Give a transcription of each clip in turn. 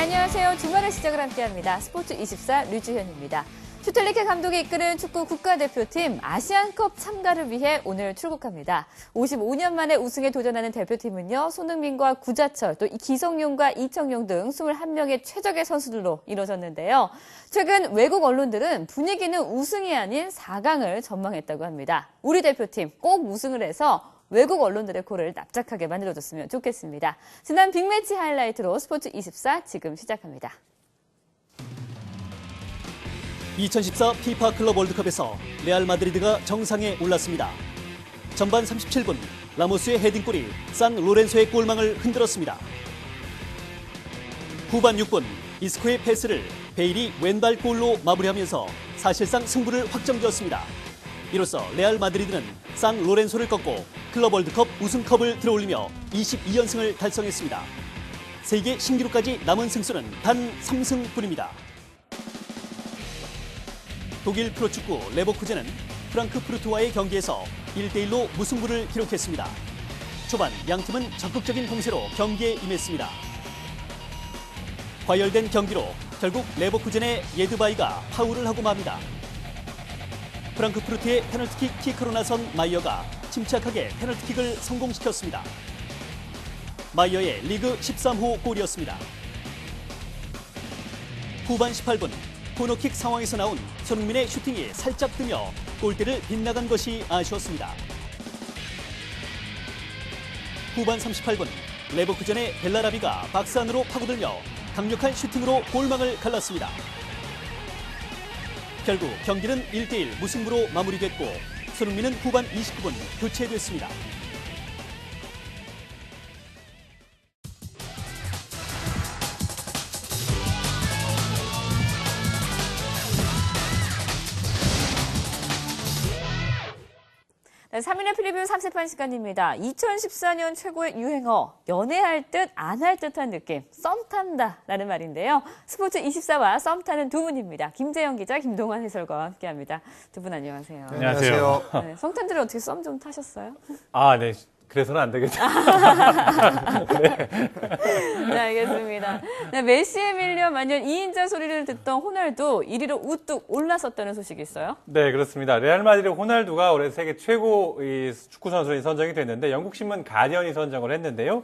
안녕하세요. 주말의 시작을 함께합니다. 스포츠24 류주현입니다. 슈틸리케 감독이 이끄는 축구 국가대표팀 아시안컵 참가를 위해 오늘 출국합니다. 55년 만에 우승에 도전하는 대표팀은요. 손흥민과 구자철, 또 기성용과 이청용 등 21명의 최적의 선수들로 이뤄졌는데요. 최근 외국 언론들은 분위기는 우승이 아닌 4강을 전망했다고 합니다. 우리 대표팀 꼭 우승을 해서 외국 언론들의 코를 납작하게 만들어줬으면 좋겠습니다. 지난 빅매치 하이라이트로 스포츠24 지금 시작합니다. 2014 피파 클럽 월드컵에서 레알 마드리드가 정상에 올랐습니다. 전반 37분 라모스의 헤딩골이 산 로렌소의 골망을 흔들었습니다. 후반 6분 이스코의 패스를 베일이 왼발 골로 마무리하면서 사실상 승부를 확정지었습니다. 이로써 레알 마드리드는 산 로렌소를 꺾고 클럽 월드컵 우승컵을 들어올리며 22연승을 달성했습니다. 세계 신기록까지 남은 승수는 단 3승뿐입니다. 독일 프로축구 레버쿠젠은 프랑크푸르트와의 경기에서 1대1로 무승부를 기록했습니다. 초반 양팀은 적극적인 공세로 경기에 임했습니다. 과열된 경기로 결국 레버쿠젠의 예드바이가 파울을 하고 맙니다. 프랑크푸르트의 페널티킥 키크로 나선 마이어가 침착하게 페널티킥을 성공시켰습니다. 마이어의 리그 13호 골이었습니다. 후반 18분 코너킥 상황에서 나온 손흥민의 슈팅이 살짝 뜨며 골대를 빗나간 것이 아쉬웠습니다. 후반 38분 레버쿠젠의 벨라라비가 박스 안으로 파고들며 강력한 슈팅으로 골망을 갈랐습니다. 결국 경기는 1대1 무승부로 마무리됐고 손흥민은 후반 29분 교체됐습니다. 네, 3일의 프리뷰 3세판 시간입니다. 2014년 최고의 유행어, 연애할 듯 안 할 듯한 느낌, 썸 탄다라는 말인데요. 스포츠24와 썸 타는 두 분입니다. 김재영 기자, 김동환 해설가와 함께합니다. 두 분 안녕하세요. 네, 안녕하세요. 네, 성탄들은 어떻게 썸 좀 타셨어요? 아, 네. 그래서는 안 되겠죠. 네, 알겠습니다. 네, 메시에 밀려 만년 2인자 소리를 듣던 호날두 1위로 우뚝 올라섰다는 소식이 있어요? 네, 그렇습니다. 레알 마드리드 호날두가 올해 세계 최고 축구 선수로 선정이 됐는데 영국 신문 가디언이 선정을 했는데요.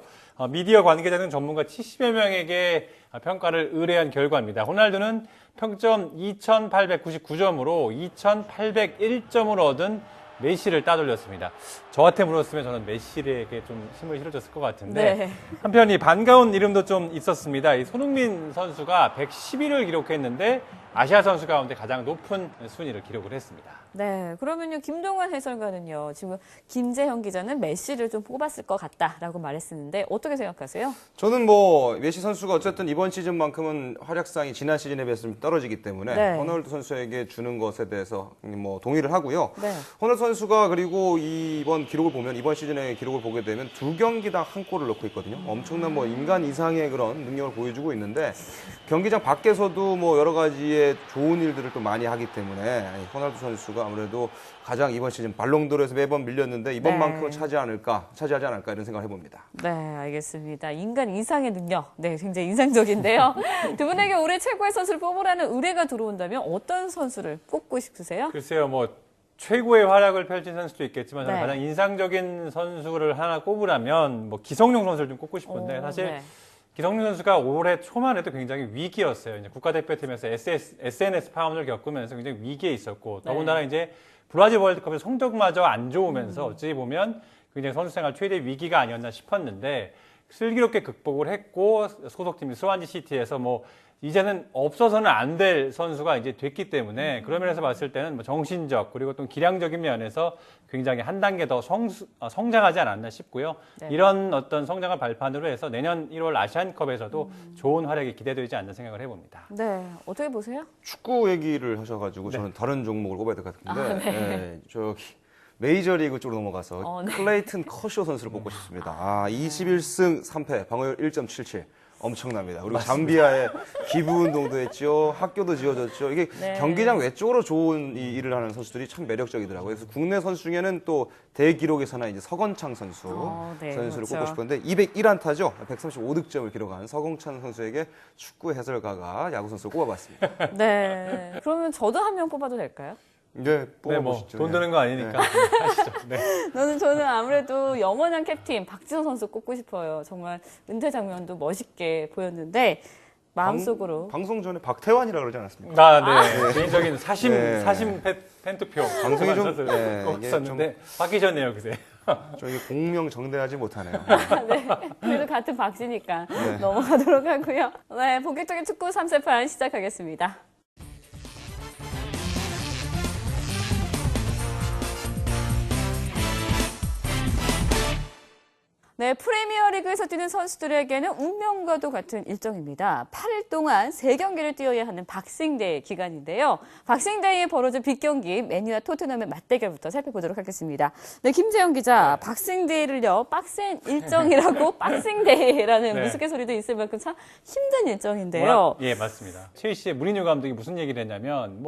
미디어 관계자 등 전문가 70여 명에게 평가를 의뢰한 결과입니다. 호날두는 평점 2,899점으로 2,801점을 얻은 메시를 따돌렸습니다. 저한테 물었으면 저는 메시에게 좀 힘을 실어줬을 것 같은데 네. 한편 이 반가운 이름도 좀 있었습니다. 이 손흥민 선수가 111을 기록했는데 아시아 선수 가운데 가장 높은 순위를 기록을 했습니다. 네, 그러면요 김동환 해설가는요 지금 김재형 기자는 메시를 좀 뽑았을 것 같다라고 말했었는데 어떻게 생각하세요? 저는 뭐 메시 선수가 어쨌든 이번 시즌만큼은 활약상이 지난 시즌에 비해서 좀 떨어지기 때문에 네. 호날두 선수에게 주는 것에 대해서 뭐 동의를 하고요. 네. 호날두 선수가 그리고 이번 기록을 보면 이번 시즌의 기록을 보게 되면 2경기당 한 골을 넣고 있거든요. 엄청난 뭐 인간 이상의 그런 능력을 보여주고 있는데 경기장 밖에서도 뭐 여러 가지의 좋은 일들을 또 많이 하기 때문에 호날두 선수가 아무래도 가장 이번 시즌 발롱도르에서 매번 밀렸는데 이번만큼은 차지하지 않을까 이런 생각을 해봅니다. 네, 알겠습니다. 인간 이상의 능력, 네, 굉장히 인상적인데요. 두 분에게 올해 최고의 선수를 뽑으라는 의뢰가 들어온다면 어떤 선수를 뽑고 싶으세요? 글쎄요, 뭐 최고의 활약을 펼친 선수도 있겠지만 저는 네. 가장 인상적인 선수를 하나 꼽으라면 뭐 기성용 선수를 좀 꼽고 싶은데 사실 네. 기성용 선수가 올해 초만 해도 굉장히 위기였어요. 이제 국가대표팀에서 SNS 파문을 겪으면서 굉장히 위기에 있었고 더군다나 이제 브라질 월드컵에서 성적마저 안 좋으면서 어찌 보면 굉장히 선수 생활 최대 위기가 아니었나 싶었는데 슬기롭게 극복을 했고 소속팀 스완지 시티에서 뭐 이제는 없어서는 안 될 선수가 이제 됐기 때문에 그런 면에서 봤을 때는 뭐 정신적 그리고 또 기량적인 면에서 굉장히 한 단계 더 성장하지 않았나 싶고요. 네. 이런 어떤 성장을 발판으로 해서 내년 1월 아시안컵에서도 좋은 활약이 기대되지 않나 생각을 해봅니다. 네, 어떻게 보세요? 축구 얘기를 하셔가지고 저는 다른 종목을 꼽아야 될 것 같은데 네, 저기 메이저리그 쪽으로 넘어가서 네. 클레이튼 커쇼 선수를 뽑고 싶습니다. 21승 3패, 방어율 1.77. 엄청납니다. 그리고 잠비아에 기부 운동도 했죠. 학교도 지어졌죠. 이게 네. 경기장 외적으로 좋은 이 일을 하는 선수들이 참 매력적이더라고요. 그래서 국내 선수 중에는 또 대기록에서나 이제 서건창 선수 네, 선수를 그렇죠. 꼽고 싶었는데 201안타죠. 135득점을 기록한 서건창 선수에게 축구 해설가가 야구 선수를 꼽아봤습니다. 네. 그러면 저도 한 명 뽑아도 될까요? 네, 네, 뽑아보시죠. 돈 드는 거 아니니까 하시죠. 네. 저는 아무래도 영원한 캡틴 박지성 선수 꼽고 싶어요. 정말 은퇴 장면도 멋있게 보였는데 마음속으로 방송 전에 박태환이라 그러지 않았습니까? 네. 개인적인 사심 네. 팬투표 방송이 좀, 네, 꼽았었는데 바뀌셨네요, 그새. 좀 이게 공명 정대하지 못하네요. 네. 그래도 같은 박씨니까 네. 넘어가도록 하고요. 네, 본격적인 축구 3세판 시작하겠습니다. 네, 프리미어리그에서 뛰는 선수들에게는 운명과도 같은 일정입니다. 8일 동안 3경기를 뛰어야 하는 박싱데이 기간인데요. 박싱데이에 벌어진 빅경기 맨유와 토트넘의 맞대결부터 살펴보도록 하겠습니다. 네, 김재영 기자, 박싱데이를요, 빡센 일정이라고 박싱데이라는 네. 우스갯소리도 있을 만큼 참 힘든 일정인데요. 예, 맞습니다. 첼시의 무리뉴 감독이 무슨 얘기를 했냐면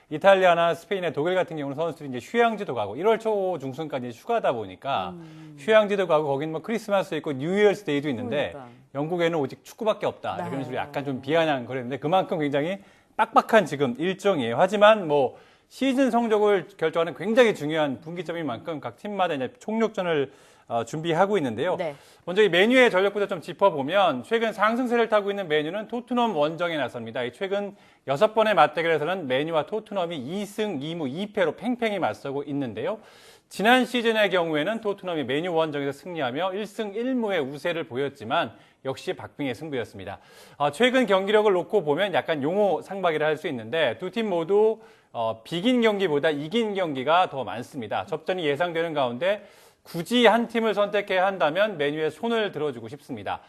이탈리아나 스페인의 독일 같은 경우는 선수들이 이제 휴양지도 가고 1월 초 중순까지 휴가다 보니까 휴양지도 가고 거기는 크리스마스 있고 뉴이얼스 데이도 있는데 그러니까. 영국에는 오직 축구밖에 없다. 네. 이런 식으로 약간 좀 비아냥거렸는데 그만큼 굉장히 빡빡한 지금 일정이에요. 하지만 시즌 성적을 결정하는 굉장히 중요한 분기점인 만큼 각 팀마다 이제 총력전을 준비하고 있는데요. 네. 먼저 이 메뉴의 전력부터 좀 짚어보면 최근 상승세를 타고 있는 메뉴는 토트넘 원정에 나섭니다. 최근 6번의 맞대결에서는 메뉴와 토트넘이 2승 2무 2패로 팽팽히 맞서고 있는데요. 지난 시즌의 경우에는 토트넘이 메뉴 원정에서 승리하며 1승 1무의 우세를 보였지만 역시 박빙의 승부였습니다. 최근 경기력을 놓고 보면 약간 용호 상박이라 할 수 있는데 두 팀 모두 비긴 경기보다 이긴 경기가 더 많습니다. 접전이 예상되는 가운데 굳이 한 팀을 선택해야 한다면 메뉴에 손을 들어주고 싶습니다.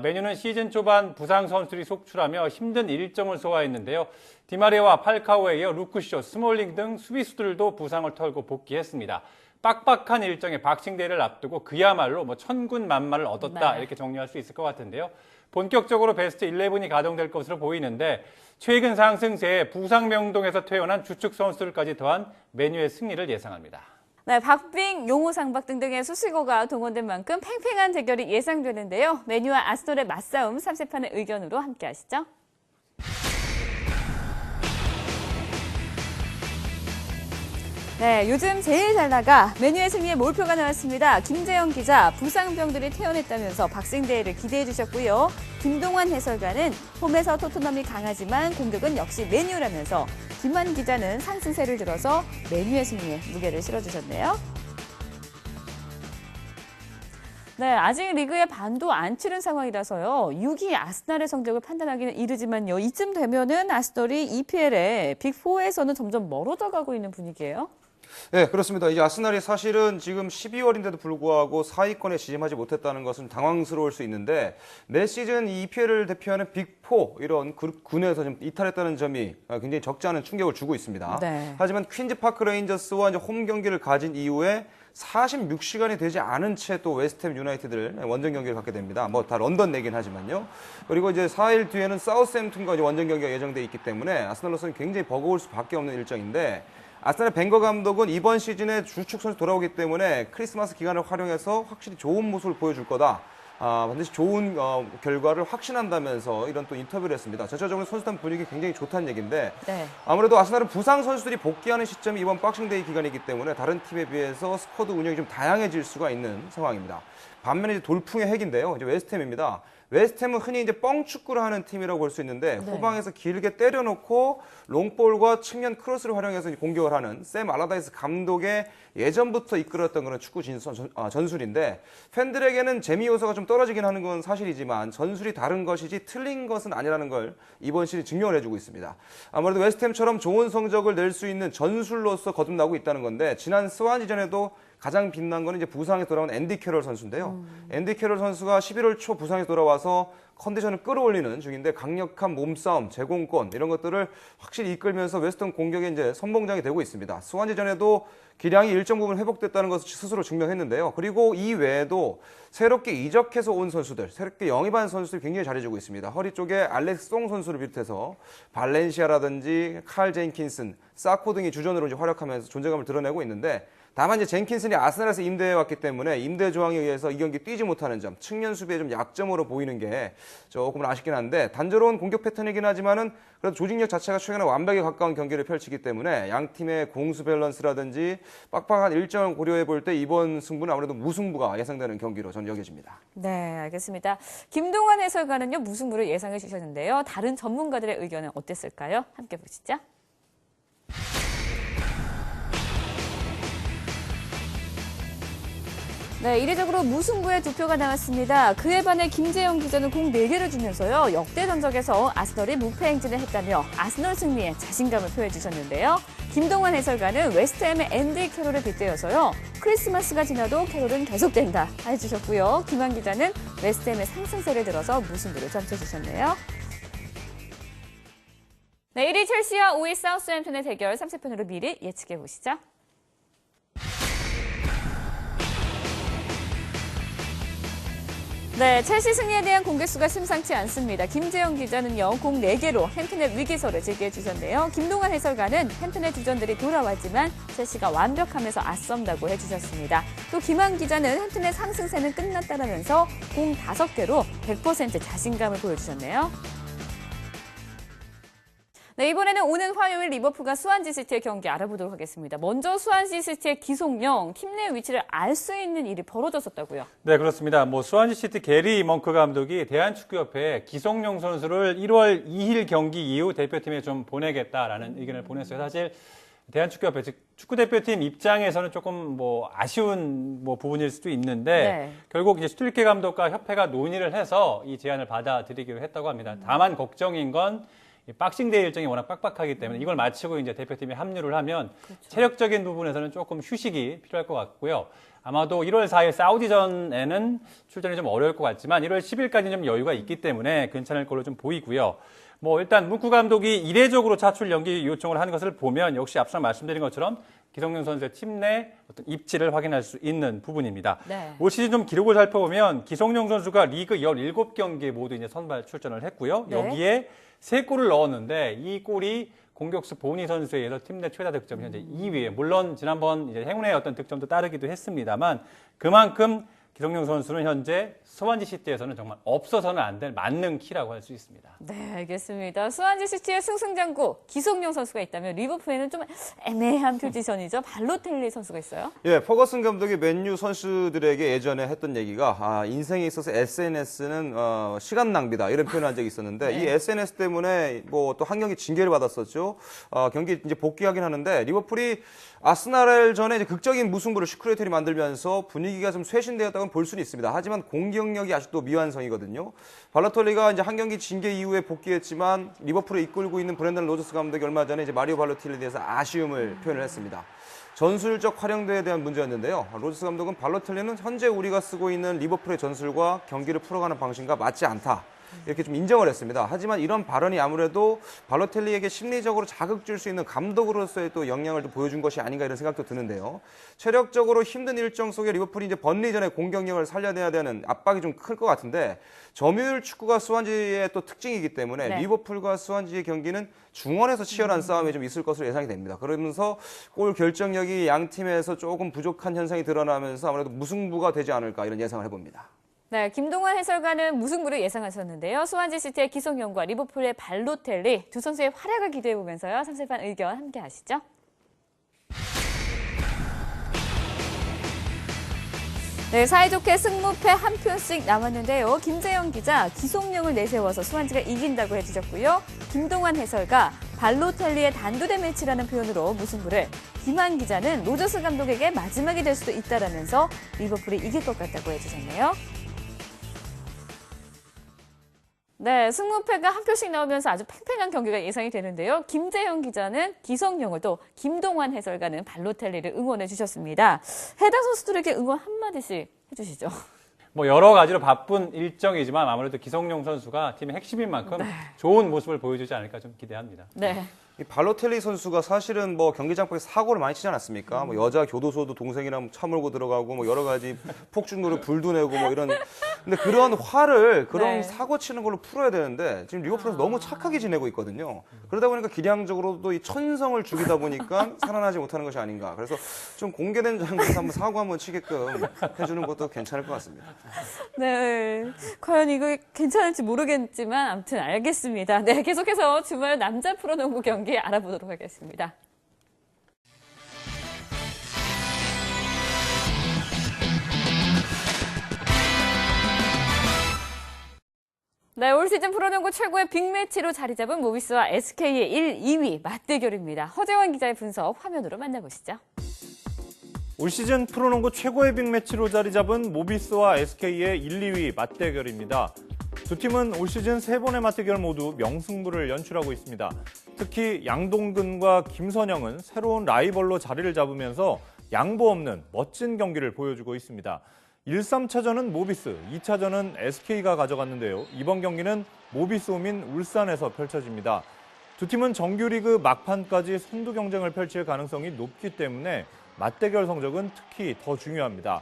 메뉴는 시즌 초반 부상 선수들이 속출하며 힘든 일정을 소화했는데요. 디마리아와 팔카오에 이어 루크쇼, 스몰링 등 수비수들도 부상을 털고 복귀했습니다. 빡빡한 일정의 박싱데이를 앞두고 그야말로 천군만마를 얻었다 네. 이렇게 정리할 수 있을 것 같은데요. 본격적으로 베스트 11이 가동될 것으로 보이는데 최근 상승세에 부상 명동에서 퇴원한 주축 선수들까지 더한 메뉴의 승리를 예상합니다. 네, 박빙, 용호 상박 등등의 수식어가 동원된 만큼 팽팽한 대결이 예상되는데요. 메뉴와 아스널의 맞싸움 3세판의 의견으로 함께 하시죠. 네, 요즘 제일 잘 나가 메뉴의 승리에 몰표가 나왔습니다. 김재영 기자, 부상병들이 퇴원했다면서 박싱데이를 기대해 주셨고요. 김동환 해설가는 홈에서 토트넘이 강하지만 공격은 역시 메뉴라면서 김한 기자는 상승세를 들어서 메뉴의 승리에 무게를 실어주셨네요. 네, 아직 리그의 반도 안 치른 상황이라서요. 6위 아스날의 성적을 판단하기는 이르지만요. 이쯤 되면은 아스널이 EPL의 빅4에서는 점점 멀어져 가고 있는 분위기예요. 네, 그렇습니다. 이제 아스날이 사실은 지금 12월인데도 불구하고 4위권에 진입하지 못했다는 것은 당황스러울 수 있는데 매 시즌 이 EPL을 대표하는 빅4 이런 군에서 좀 이탈했다는 점이 굉장히 적지 않은 충격을 주고 있습니다. 네. 하지만 퀸즈파크 레인저스와 이제 홈 경기를 가진 이후에 46시간이 되지 않은 채 또 웨스트햄 유나이티드를 원정 경기를 갖게 됩니다. 다 런던 내긴 하지만요. 그리고 이제 4일 뒤에는 사우스햄튼과 이제 원정 경기가 예정돼 있기 때문에 아스날로서는 굉장히 버거울 수밖에 없는 일정인데 아스날의 벵거 감독은 이번 시즌에 주축 선수 돌아오기 때문에 크리스마스 기간을 활용해서 확실히 좋은 모습을 보여줄 거다. 반드시 좋은 결과를 확신한다면서 이런 또 인터뷰를 했습니다. 전체적으로 선수단 분위기 굉장히 좋다는 얘기인데 네. 아무래도 아스날은 부상 선수들이 복귀하는 시점이 이번 박싱데이 기간이기 때문에 다른 팀에 비해서 스쿼드 운영이 좀 다양해질 수가 있는 상황입니다. 반면에 이제 돌풍의 핵인데요. 이제 웨스트햄입니다. 웨스트햄은 흔히 이제 뻥축구를 하는 팀이라고 볼 수 있는데 후방에서 길게 때려놓고 롱볼과 측면 크로스를 활용해서 공격을 하는 샘 알라다이스 감독의 예전부터 이끌었던 그런 축구 전술인데 팬들에게는 재미 요소가 좀 떨어지긴 하는 건 사실이지만 전술이 다른 것이지 틀린 것은 아니라는 걸 이번 시즌 증명을 해주고 있습니다. 아무래도 웨스트햄처럼 좋은 성적을 낼 수 있는 전술로서 거듭나고 있다는 건데 지난 스완지전에도 가장 빛난 거는 이제 부상에서 돌아온 앤디 캐롤 선수인데요. 앤디 캐롤 선수가 11월 초 부상에서 돌아와서 컨디션을 끌어올리는 중인데 강력한 몸싸움, 제공권 이런 것들을 확실히 이끌면서 웨스턴 공격에 이제 선봉장이 되고 있습니다. 스완지전에도 기량이 일정 부분 회복됐다는 것을 스스로 증명했는데요. 그리고 이 외에도 새롭게 이적해서 온 선수들, 새롭게 영입한 선수들이 굉장히 잘해주고 있습니다. 허리 쪽에 알렉스 송 선수를 비롯해서 발렌시아라든지 칼 제인킨슨, 사코 등이 주전으로 이제 활약하면서 존재감을 드러내고 있는데 다만 이제 젠킨슨이 아스날에서 임대해 왔기 때문에 임대 조항에 의해서 이 경기 뛰지 못하는 점, 측면 수비의 좀 약점으로 보이는 게 조금은 아쉽긴 한데 단조로운 공격 패턴이긴 하지만은 그래도 조직력 자체가 최근에 완벽에 가까운 경기를 펼치기 때문에 양 팀의 공수 밸런스라든지 빡빡한 일정을 고려해 볼 때 이번 승부는 아무래도 무승부가 예상되는 경기로 저는 여겨집니다. 네, 알겠습니다. 김동완 해설가는요, 무승부를 예상해 주셨는데요. 다른 전문가들의 의견은 어땠을까요? 함께 보시죠. 네, 이례적으로 무승부의 두 표가 나왔습니다. 그에 반해 김재영 기자는 공 4개를 주면서요. 역대 전적에서 아스널이 무패 행진을 했다며 아스널 승리에 자신감을 표해 주셨는데요. 김동완 해설가는 웨스트햄의 앤디 캐롤에 빗대어서요. 크리스마스가 지나도 캐롤은 계속된다 해주셨고요. 김한 기자는 웨스트햄의 상승세를 들어서 무승부를 점쳐주셨네요. 네, 1위 첼시와 5위 사우스햄튼의 대결 3세편으로 미리 예측해 보시죠. 네, 첼시 승리에 대한 공개수가 심상치 않습니다. 김재영 기자는요, 공 4개로 햄튼의 위기설을 제기해 주셨네요. 김동완 해설가는 햄튼의 주전들이 돌아왔지만 첼시가 완벽하면서 앞선다고 해주셨습니다. 또 김한 기자는 햄튼의 상승세는 끝났다라면서 공 5개로 100% 자신감을 보여주셨네요. 네, 이번에는 오는 화요일 리버풀과 스완지시티의 경기 알아보도록 하겠습니다. 먼저 스완지시티의 기성용, 팀 내 위치를 알 수 있는 일이 벌어졌었다고요? 네, 그렇습니다. 스완지시티 게리 멍크 감독이 대한축구협회에 기성용 선수를 1월 2일 경기 이후 대표팀에 좀 보내겠다라는 의견을 보냈어요. 사실 대한축구협회, 즉 축구대표팀 입장에서는 조금 아쉬운 부분일 수도 있는데 네. 결국 이제 슈틸케 감독과 협회가 논의를 해서 이 제안을 받아들이기로 했다고 합니다. 다만 걱정인 건 박싱데이 일정이 워낙 빡빡하기 때문에 이걸 마치고 이제 대표팀에 합류를 하면 그렇죠. 체력적인 부분에서는 조금 휴식이 필요할 것 같고요. 아마도 1월 4일 사우디전에는 출전이 좀 어려울 것 같지만 1월 10일까지는 좀 여유가 있기 때문에 괜찮을 걸로 좀 보이고요. 일단 문구 감독이 이례적으로 차출 연기 요청을 하는 것을 보면 역시 앞서 말씀드린 것처럼 기성용 선수의 팀 내 어떤 입지를 확인할 수 있는 부분입니다. 네. 올 시즌 좀 기록을 살펴보면 기성용 선수가 리그 17경기에 모두 이제 선발 출전을 했고요. 네. 여기에 3골을 넣었는데 이 골이 공격수 보니 선수에 의해서 팀 내 최다 득점 현재 2위에 물론 지난번 이제 행운의 어떤 득점도 따르기도 했습니다만 그만큼 기성용 선수는 현재 스완지시티에서는 정말 없어서는 안 될 만능 키라고 할 수 있습니다. 네, 알겠습니다. 스완지시티의 승승장구 기성용 선수가 있다면 리버풀에는 좀 애매한 포지션이죠. 발로텔리 선수가 있어요. 예, 퍼거슨 감독이 맨유 선수들에게 예전에 했던 얘기가 인생에 있어서 SNS는 시간 낭비다 이런 표현을 한 적이 있었는데 네. 이 SNS 때문에 또 한 경기 징계를 받았었죠. 경기 이제 복귀하긴 하는데 리버풀이 아스날전에 이제 극적인 무승부를 슈크레텔이 만들면서 분위기가 좀 쇄신되었다고 볼 수는 있습니다. 하지만 공격력이 아직도 미완성이거든요. 발로텔리가 이제 한 경기 징계 이후에 복귀했지만 리버풀을 이끌고 있는 브렌던 로저스 감독이 얼마 전에 이제 마리오 발로텔리에 대해서 아쉬움을 표현을 했습니다. 전술적 활용도에 대한 문제였는데요. 로저스 감독은 발로텔리는 현재 우리가 쓰고 있는 리버풀의 전술과 경기를 풀어가는 방식과 맞지 않다. 이렇게 좀 인정을 했습니다. 하지만 이런 발언이 아무래도 발로텔리에게 심리적으로 자극 줄 수 있는 감독으로서의 또 역량을 또 보여준 것이 아닌가 이런 생각도 드는데요. 체력적으로 힘든 일정 속에 리버풀이 이제 번리전에 공격력을 살려내야 되는 압박이 좀 클 것 같은데 점유율 축구가 스완지의 또 특징이기 때문에 네. 리버풀과 스완지의 경기는 중원에서 치열한 싸움이 좀 있을 것으로 예상이 됩니다. 그러면서 골 결정력이 양 팀에서 조금 부족한 현상이 드러나면서 아무래도 무승부가 되지 않을까 이런 예상을 해봅니다. 네, 김동완 해설가는 무승부를 예상하셨는데요. 스완지시티의 기성용과 리버풀의 발로텔리 두 선수의 활약을 기대해보면서요. 3세판 의견 함께 하시죠. 네, 사이좋게 승무패 한 표씩 남았는데요. 김재영 기자, 기성용을 내세워서 스완지가 이긴다고 해주셨고요. 김동완 해설가, 발로텔리의 단두대 매치라는 표현으로 무승부를, 김한 기자는 로저스 감독에게 마지막이 될 수도 있다라면서 리버풀이 이길 것 같다고 해주셨네요. 네, 승무패가 한 표씩 나오면서 아주 팽팽한 경기가 예상이 되는데요. 김재형 기자는 기성용을 또 김동환 해설가는 발로텔리를 응원해 주셨습니다. 해당 선수들에게 응원 한마디씩 해주시죠. 뭐 여러 가지로 바쁜 일정이지만 아무래도 기성용 선수가 팀의 핵심인 만큼 좋은 모습을 보여주지 않을까 좀 기대합니다. 네. 이 발로텔리 선수가 사실은 뭐 경기장 밖에 사고를 많이 치지 않았습니까? 뭐 여자 교도소도 동생이랑 차 몰고 들어가고 뭐 여러 가지 폭죽으로 불도 내고 뭐 이런. 근데 그런 화를 그런 네. 사고 치는 걸로 풀어야 되는데 지금 리버풀에서 너무 착하게 지내고 있거든요. 그러다 보니까 기량적으로도 이 천성을 죽이다 보니까 살아나지 못하는 것이 아닌가. 그래서 좀 공개된 장소에서 한번 사고 한번 치게끔 해주는 것도 괜찮을 것 같습니다. 네. 과연 이거 괜찮을지 모르겠지만 아무튼 알겠습니다. 네, 계속해서 주말 남자 프로농구 경기 알아보도록 하겠습니다. 네, 올 시즌 프로농구 최고의 빅매치로 자리 잡은 모비스와 SK의 1, 2위 맞대결입니다. 허재원 기자의 분석 화면으로 만나보시죠. 올 시즌 프로농구 최고의 빅매치로 자리 잡은 모비스와 SK의 1, 2위 맞대결입니다. 두 팀은 올 시즌 3번의 맞대결 모두 명승부를 연출하고 있습니다. 특히 양동근과 김선영은 새로운 라이벌로 자리를 잡으면서 양보 없는 멋진 경기를 보여주고 있습니다. 1, 3차전은 모비스, 2차전은 SK가 가져갔는데요. 이번 경기는 모비스 홈인 울산에서 펼쳐집니다. 두 팀은 정규리그 막판까지 선두 경쟁을 펼칠 가능성이 높기 때문에 맞대결 성적은 특히 더 중요합니다.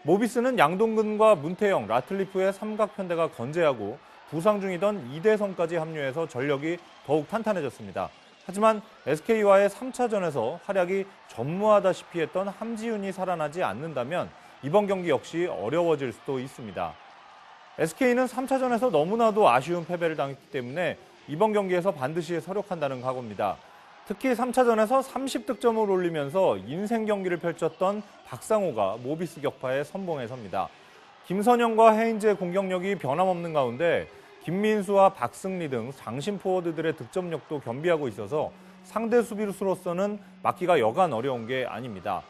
모비스는 양동근과 문태영, 라틀리프의 삼각편대가 건재하고 부상 중이던 이대성까지 합류해서 전력이 더욱 탄탄해졌습니다. 하지만 SK와의 3차전에서 활약이 전무하다시피 했던 함지훈이 살아나지 않는다면 이번 경기 역시 어려워질 수도 있습니다. SK는 3차전에서 너무나도 아쉬운 패배를 당했기 때문에 이번 경기에서 반드시 서력한다는 각오입니다. 특히 3차전에서 30득점을 올리면서 인생 경기를 펼쳤던 박상호가 모비스 격파에 선봉에 섭니다. 김선영과 해인즈의 공격력이 변함없는 가운데 김민수와 박승리 등 장신 포워드들의 득점력도 겸비하고 있어서 상대 수비수로서는 막기가 여간 어려운 게 아닙니다.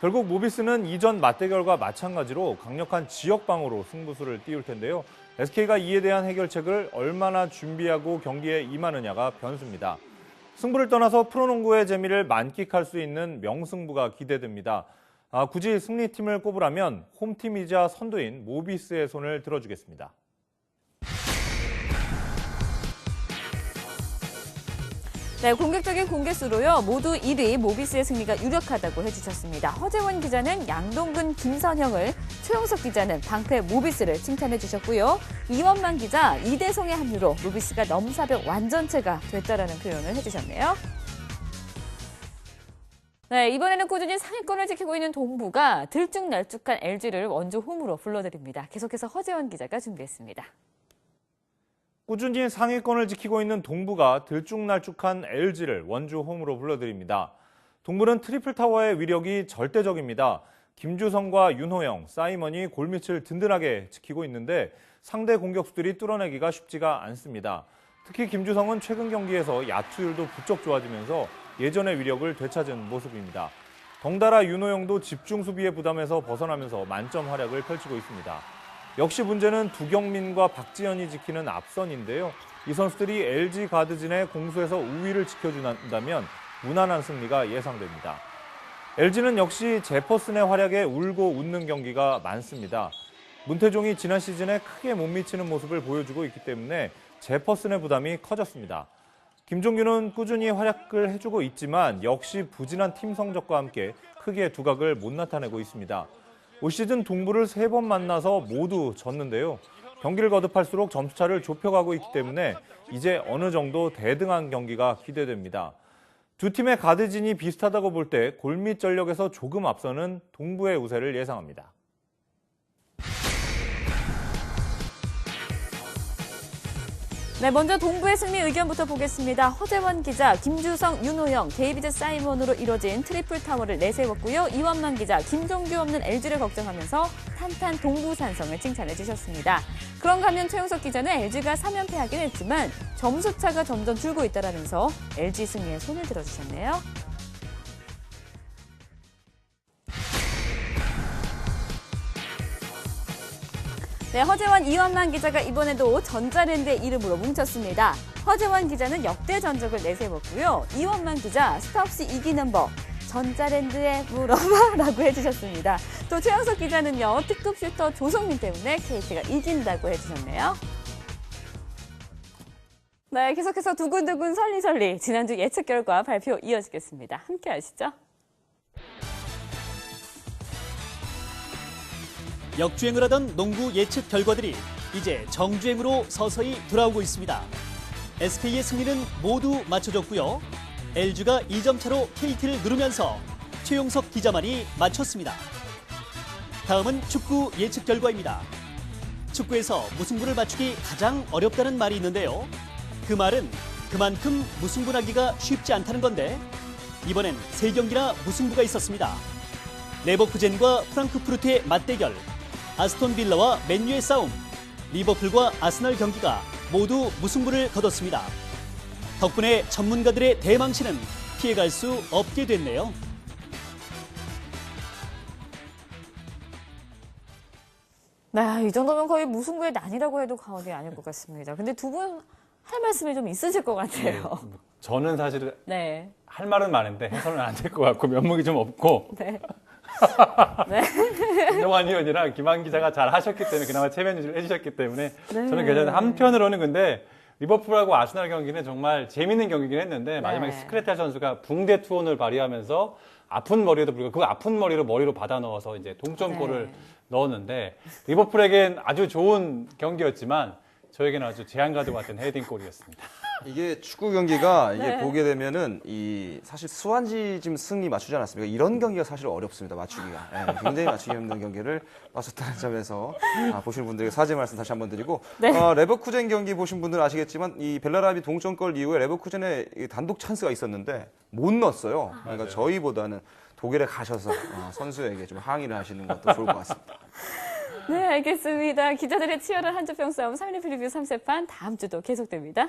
결국 모비스는 이전 맞대결과 마찬가지로 강력한 지역방어로 승부수를 띄울 텐데요. SK가 이에 대한 해결책을 얼마나 준비하고 경기에 임하느냐가 변수입니다. 승부를 떠나서 프로농구의 재미를 만끽할 수 있는 명승부가 기대됩니다. 굳이 승리팀을 꼽으라면 홈팀이자 선두인 모비스의 손을 들어주겠습니다. 네, 공격적인 공개수로요. 모두 1위 모비스의 승리가 유력하다고 해주셨습니다. 허재원 기자는 양동근, 김선형을, 최용석 기자는 방패 모비스를 칭찬해 주셨고요. 이원만 기자, 이대성의 합류로 모비스가 넘사벽 완전체가 됐다라는 표현을 해주셨네요. 네, 이번에는 꾸준히 상위권을 지키고 있는 동부가 들쭉날쭉한 LG를 원주 홈으로 불러드립니다. 계속해서 허재원 기자가 준비했습니다. 꾸준히 상위권을 지키고 있는 동부가 들쭉날쭉한 LG를 원주 홈으로 불러드립니다. 동부는 트리플타워의 위력이 절대적입니다. 김주성과 윤호영, 사이먼이 골밑을 든든하게 지키고 있는데 상대 공격수들이 뚫어내기가 쉽지가 않습니다. 특히 김주성은 최근 경기에서 야투율도 부쩍 좋아지면서 예전의 위력을 되찾은 모습입니다. 덩달아 윤호영도 집중 수비의 부담에서 벗어나면서 만점 활약을 펼치고 있습니다. 역시 문제는 두경민과 박지현이 지키는 앞선인데요. 이 선수들이 LG 가드진의 공수에서 우위를 지켜준다면 무난한 승리가 예상됩니다. LG는 역시 제퍼슨의 활약에 울고 웃는 경기가 많습니다. 문태종이 지난 시즌에 크게 못 미치는 모습을 보여주고 있기 때문에 제퍼슨의 부담이 커졌습니다. 김종규는 꾸준히 활약을 해주고 있지만 역시 부진한 팀 성적과 함께 크게 두각을 못 나타내고 있습니다. 올 시즌 동부를 3번 만나서 모두 졌는데요. 경기를 거듭할수록 점수차를 좁혀가고 있기 때문에 이제 어느 정도 대등한 경기가 기대됩니다. 두 팀의 가드진이 비슷하다고 볼 때 골밑 전력에서 조금 앞서는 동부의 우세를 예상합니다. 네, 먼저 동부의 승리 의견부터 보겠습니다. 허재원 기자, 김주성, 윤호영, 데이비드 사이먼으로 이뤄진 트리플 타워를 내세웠고요. 이원만 기자, 김종규 없는 LG를 걱정하면서 탄탄 동부 산성을 칭찬해 주셨습니다. 그런가 하면 최용석 기자는 LG가 3연패하긴 했지만 점수차가 점점 줄고 있다라면서 LG 승리에 손을 들어주셨네요. 네, 허재원, 이원만 기자가 이번에도 전자랜드의 이름으로 뭉쳤습니다. 허재원 기자는 역대 전적을 내세웠고요. 이원만 기자, 스타없이 이기는 법, 전자랜드에 물어봐라고 해주셨습니다. 또 최영석 기자는요, 특급 슈터 조성민 때문에 KT가 이긴다고 해주셨네요. 네, 계속해서 두근두근 설리설리 지난주 예측 결과 발표 이어지겠습니다. 함께 하시죠. 역주행을 하던 농구 예측 결과들이 이제 정주행으로 서서히 돌아오고 있습니다. SK의 승리는 모두 맞춰졌고요. LG가 2점 차로 KT를 누르면서 최용석 기자만이 맞췄습니다. 다음은 축구 예측 결과입니다. 축구에서 무승부를 맞추기 가장 어렵다는 말이 있는데요. 그 말은 그만큼 무승부하기가 쉽지 않다는 건데 이번엔 3경기나 무승부가 있었습니다. 레버쿠젠과 프랑크푸르트의 맞대결, 아스톤 빌라와 맨유의 싸움, 리버풀과 아스널 경기가 모두 무승부를 거뒀습니다. 덕분에 전문가들의 대망신은 피해갈 수 없게 됐네요. 네, 이 정도면 거의 무승부의 난이라고 해도 과언이 아닐 것 같습니다. 근데 두 분 할 말씀이 좀 있으실 것 같아요. 저는 사실 네. 할 말은 많은데 해서는 안 될 것 같고 면목이 좀 없고 네. 김동환 의원이랑 김한 기자가 잘 하셨기 때문에 그나마 체면 유지를 해주셨기 때문에 저는 괜찮은데 한편으로는 근데 리버풀하고 아스날 경기는 정말 재밌는 경기긴 했는데 마지막에 스크래텔 선수가 붕대 투혼을 발휘하면서 아픈 머리에도 불구하고 그 아픈 머리로 받아 넣어서 이제 동점골을 넣었는데 리버풀에겐 아주 좋은 경기였지만 저에게는 아주 제한가드 같은 헤딩골이었습니다. 이게 축구 경기가 이게 보게 되면은 사실 스완지 지금 승리 맞추지 않았습니까? 이런 경기가 사실 어렵습니다. 맞추기가. 네, 굉장히 맞추기 힘든 경기를 맞췄다는 점에서 보시는 분들에게 사죄 말씀 다시 한번 드리고 레버쿠젠 경기 보신 분들은 아시겠지만 이 벨라라비 동점골 이후에 레버쿠젠에 단독 찬스가 있었는데 못 넣었어요. 그러니까 저희보다는 독일에 가셔서 선수에게 좀 항의를 하시는 것도 좋을 것 같습니다. 네, 알겠습니다. 기자들의 치열한 한주평 싸움 3일 프리뷰 3세판 다음 주도 계속됩니다.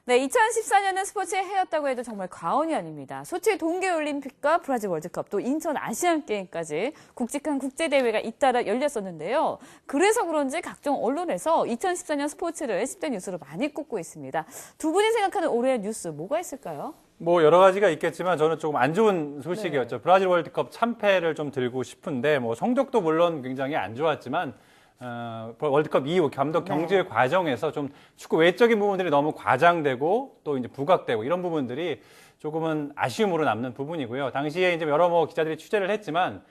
네, 2014년은 스포츠의 해였다고 해도 정말 과언이 아닙니다. 소치 동계올림픽과 브라질 월드컵 또 인천 아시안게임까지 굵직한 국제대회가 잇따라 열렸었는데요. 그래서 그런지 각종 언론에서 2014년 스포츠를 10대 뉴스로 많이 꼽고 있습니다. 두 분이 생각하는 올해의 뉴스 뭐가 있을까요? 뭐 여러 가지가 있겠지만 저는 조금 안 좋은 소식이었죠. 브라질 월드컵 참패를 좀 들고 싶은데 뭐 성적도 물론 굉장히 안 좋았지만 월드컵 이후 감독 경질 과정에서 좀 축구 외적인 부분들이 너무 과장되고 또 이제 부각되고 이런 부분들이 조금은 아쉬움으로 남는 부분이고요. 당시에 이제 여러 기자들이 취재를 했지만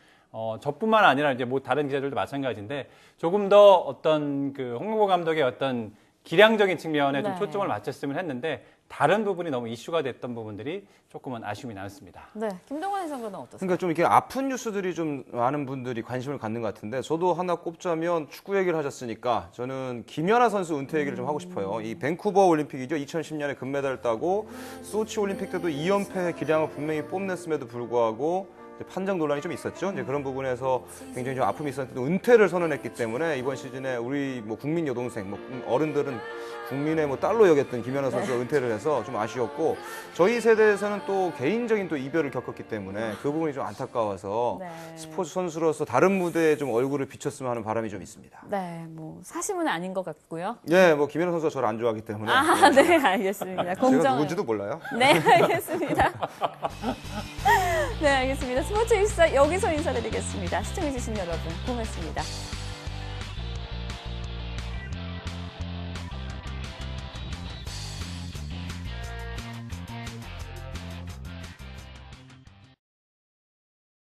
저뿐만 아니라 이제 뭐 다른 기자들도 마찬가지인데 조금 더 어떤 그 홍명보 감독의 어떤 기량적인 측면에 좀 초점을 맞췄으면 했는데 다른 부분이 너무 이슈가 됐던 부분들이 조금은 아쉬움이 남습니다. 네, 김동완 해설위원은 어떠세요? 그러니까 좀 이렇게 아픈 뉴스들이 좀 많은 분들이 관심을 갖는 것 같은데 저도 하나 꼽자면 축구 얘기를 하셨으니까 저는 김연아 선수 은퇴 얘기를 좀 하고 싶어요. 이 밴쿠버 올림픽이죠. 2010년에 금메달 따고 소치 올림픽 때도 2연패 기량을 분명히 뽐냈음에도 불구하고 판정 논란이 좀 있었죠. 이제 그런 부분에서 굉장히 좀 아픔이 있었는데 은퇴를 선언했기 때문에 이번 시즌에 우리 뭐 국민 여동생, 뭐 어른들은 국민의 뭐 딸로 여겼던 김연아 선수가 은퇴를 해서 좀 아쉬웠고 저희 세대에서는 또 개인적인 또 이별을 겪었기 때문에 그 부분이 좀 안타까워서 스포츠 선수로서 다른 무대에 좀 얼굴을 비췄으면 하는 바람이 좀 있습니다. 네, 뭐 사심은 아닌 것 같고요. 네, 뭐 김연아 선수가 저를 안 좋아하기 때문에. 네, 알겠습니다. 공정을. 제가 누군지도 몰라요. 네, 알겠습니다. 네, 알겠습니다. 스포츠 24 여기서 인사드리겠습니다. 시청해주신 여러분 고맙습니다.